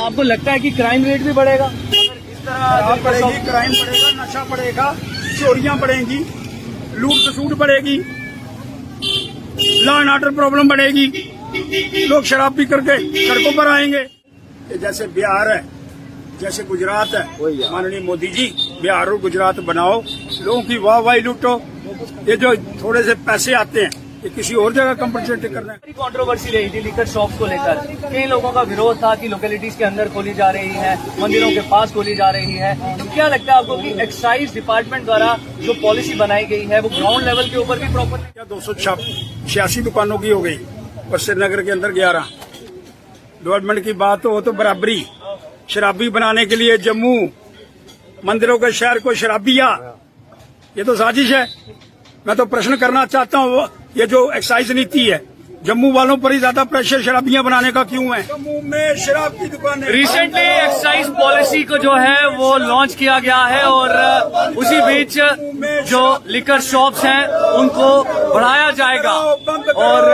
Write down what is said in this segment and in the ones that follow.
आपको लगता है कि क्राइम रेट भी बढ़ेगा? शराब बढ़ेगी, क्राइम बढ़ेगा, नशा बढ़ेगा, चोरियां बढ़ेंगी, लूट खसूट बढ़ेगी, लॉ एंड ऑर्डर प्रॉब्लम बढ़ेगी, लोग शराब पी करके सड़कों पर आएंगे। ये जैसे बिहार है, जैसे गुजरात है, माननीय मोदी जी बिहार और गुजरात बनाओ, लोगों की वाहवाही लूटो। ये जो थोड़े से पैसे आते हैं ये किसी और जगह कंपनसेट करना है। कंट्रोवर्सी रही थी लीकर शॉप्स को लेकर, कई लोगों का विरोध था कि लोकेलिटीज के अंदर खोली जा रही है, मंदिरों के पास खोली जा रही है। तो क्या लगता है आपको कि एक्साइज डिपार्टमेंट द्वारा जो पॉलिसी बनाई गई है वो ग्राउंड लेवल के ऊपर भी प्रॉपर? क्या 286 दुकानों की हो गई और श्रीनगर के अंदर 11। डेवलपमेंट की बात हो तो बराबरी, शराबी बनाने के लिए जम्मू, मंदिरों के शहर को शराबिया, ये तो साजिश है। मैं तो प्रश्न करना चाहता हूँ, ये जो एक्साइज नीति है, जम्मू वालों पर ही ज्यादा प्रेशर शराबियां बनाने का क्यों है? जम्मू में शराब की दुकानें। रिसेंटली एक्साइज पॉलिसी को जो है वो लॉन्च किया गया है और उसी बीच जो लिकर शॉप्स हैं उनको बढ़ाया जाएगा। और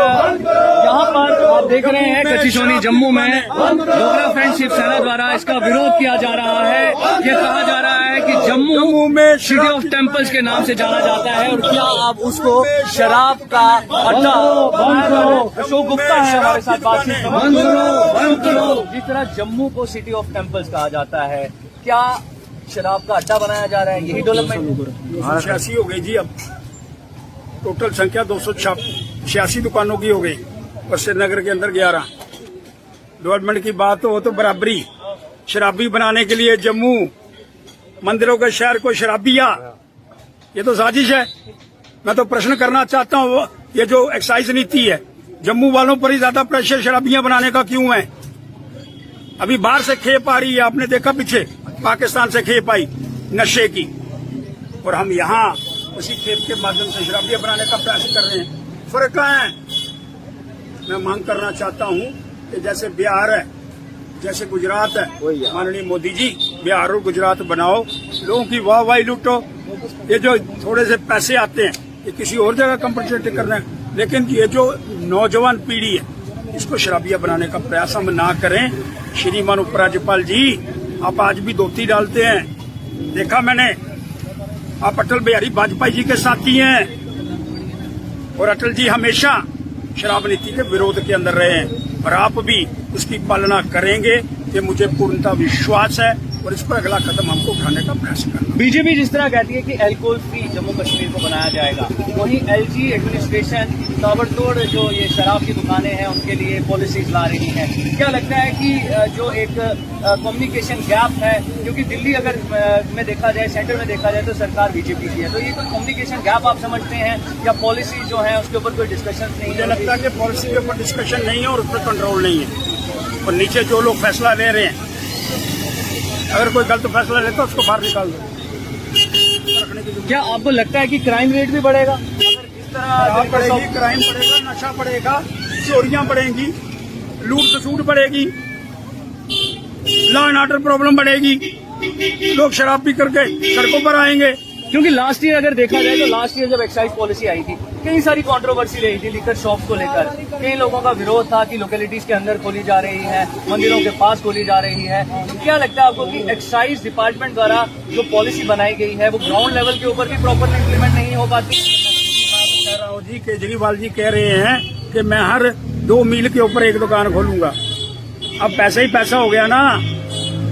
यहाँ पर आप देख रहे हैं कचिशोनी जम्मू में डोगरा फ्रेंड शिवसेना द्वारा इसका विरोध किया जा रहा है। ये कहा जा रहा है कि जम्मू में सिटी ऑफ टेम्पल्स के नाम से जाना जाता है और क्या आप उसको शराब का अड्डा? अशोक गुप्ता है हमारे साथ बातचीत। जिस तरह जम्मू को सिटी ऑफ टेम्पल्स कहा जाता है, क्या शराब का अड्डा बनाया जा रहा है? यही डेवलपमेंट 86 हो गई जी। अब टोटल संख्या 286 दुकानों की हो गई और श्रीनगर के अंदर 11। डेवलपमेंट की बात हो तो बराबरी, शराबी बनाने के लिए जम्मू, मंदिरों के शहर को शराबिया, ये तो साजिश है। मैं तो प्रश्न करना चाहता हूँ, ये जो एक्साइज नीति है, जम्मू वालों पर ही ज्यादा प्रेशर शराबियां बनाने का क्यों है? अभी बाहर से खेप आ रही है, आपने देखा पीछे पाकिस्तान से खेप आई नशे की, और हम यहाँ उसी खेप के माध्यम से शराबियां बनाने का प्रयास कर रहे हैं। फर्क है। मैं मांग करना चाहता हूँ कि जैसे बिहार है, जैसे गुजरात है, माननीय मोदी जी बिहार और गुजरात बनाओ, लोगों की वाहवाही लूटो। ये जो थोड़े से पैसे आते हैं ये किसी और जगह कंपनसेट करना है, लेकिन ये जो नौजवान पीढ़ी है इसको शराबिया बनाने का प्रयास हम ना करें। श्रीमान उपराज्यपाल जी, आप आज भी धोती डालते हैं, देखा मैंने। आप अटल बिहारी वाजपेयी जी के साथी हैं और अटल जी हमेशा शराब नीति के विरोध के अंदर रहे हैं और आप भी उसकी पालना करेंगे, ये मुझे पूर्णतः विश्वास है और इस पर अगला कदम हमको उठाने का प्रयास करना। बीजेपी जिस तरह कहती है कि अल्कोहल फ्री जम्मू कश्मीर को बनाया जाएगा, वहीं एलजी एडमिनिस्ट्रेशन ताबड़तोड़ जो ये शराब की दुकानें हैं उनके लिए पॉलिसीज ला रही है। क्या लगता है कि जो एक कम्युनिकेशन गैप है, क्योंकि दिल्ली अगर में देखा जाए, सेंटर में देखा जाए तो सरकार बीजेपी की है, तो ये कोई कम्युनिकेशन गैप आप समझते हैं या पॉलिसी जो है उसके ऊपर कोई डिस्कशन नहीं है? मुझे लगता है कि पॉलिसी के ऊपर डिस्कशन नहीं है और उस पर कंट्रोल नहीं है, और नीचे जो लोग फैसला ले रहे हैं, अगर कोई गलत फैसला लेता तो उसको बाहर निकाल दो। क्या आपको लगता है कि क्राइम रेट भी बढ़ेगा? शराब बढ़ेगी, क्राइम बढ़ेगा, नशा बढ़ेगा, चोरियां बढ़ेंगी, लूट खसूट बढ़ेगी, लॉ एंड ऑर्डर प्रॉब्लम बढ़ेगी, लोग शराब पी करके सड़कों पर आएंगे। क्योंकि लास्ट ईयर अगर देखा जाए तो लास्ट ईयर जब एक्साइज पॉलिसी आई थी, कई सारी कंट्रोवर्सी रही थी लीकर शॉप्स को लेकर, कई लोगों का विरोध था कि लोकेलिटीज के अंदर खोली जा रही है, मंदिरों के पास खोली जा रही है। तो क्या लगता है आपको कि एक्साइज डिपार्टमेंट द्वारा जो पॉलिसी बनाई गई है वो ग्राउंड लेवल के ऊपर भी प्रॉपरली इम्प्लीमेंट नहीं हो पाती? राव जी, केजरीवाल जी कह रहे हैं कि मैं हर 2 मील के ऊपर एक दुकान खोलूंगा। अब पैसा ही पैसा हो गया ना,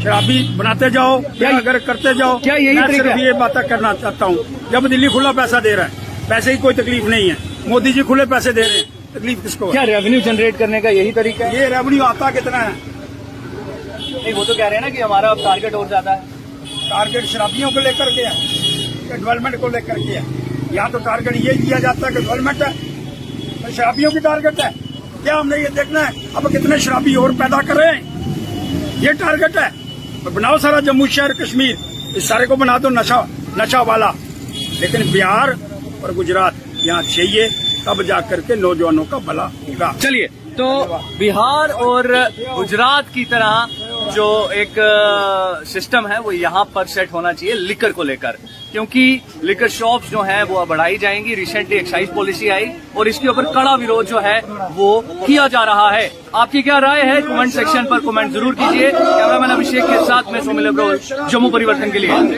शराबी बनाते जाओ या अगर करते जाओ। क्या यही मैं तरीका? सिर्फ ये बात करना चाहता हूँ, जब दिल्ली खुला पैसा दे रहा है, पैसे की कोई तकलीफ नहीं है, मोदी जी खुले पैसे दे रहे हैं, तकलीफ किसको है? क्या रेवेन्यू जनरेट करने का यही तरीका है? ये रेवेन्यू आता कितना है? नहीं, वो तो कह रहे हैं ना कि हमारा अब टारगेट और ज्यादा है। टारगेट शराबियों को लेकर के है, डेवलपमेंट को लेकर के है। यहाँ तो टारगेट ये दिया जाता है कि डेवलपमेंट है, तो शराबियों की टारगेट है। क्या हमने ये देखना है अब कितने शराबी और पैदा कर रहे हैं, ये टारगेट है। और बनाओ सारा जम्मू शहर कश्मीर, इस सारे को बना दो नशा वाला, लेकिन बिहार और गुजरात यहाँ चाहिए, तब जाकर के नौजवानों का भला होगा। चलिए, तो बिहार और गुजरात की तरह जो एक सिस्टम है वो यहाँ पर सेट होना चाहिए लिकर को लेकर, क्योंकि लिकर शॉप्स जो हैं वो बढ़ाई जाएंगी। रिसेंटली एक्साइज पॉलिसी आई और इसके ऊपर कड़ा विरोध जो है वो किया जा रहा है। आपकी क्या राय है कमेंट सेक्शन पर कमेंट जरूर कीजिए। कैमरामैन अभिषेक के साथ मैं सोमिल अग्रवाल, जम्मू परिवर्तन के लिए।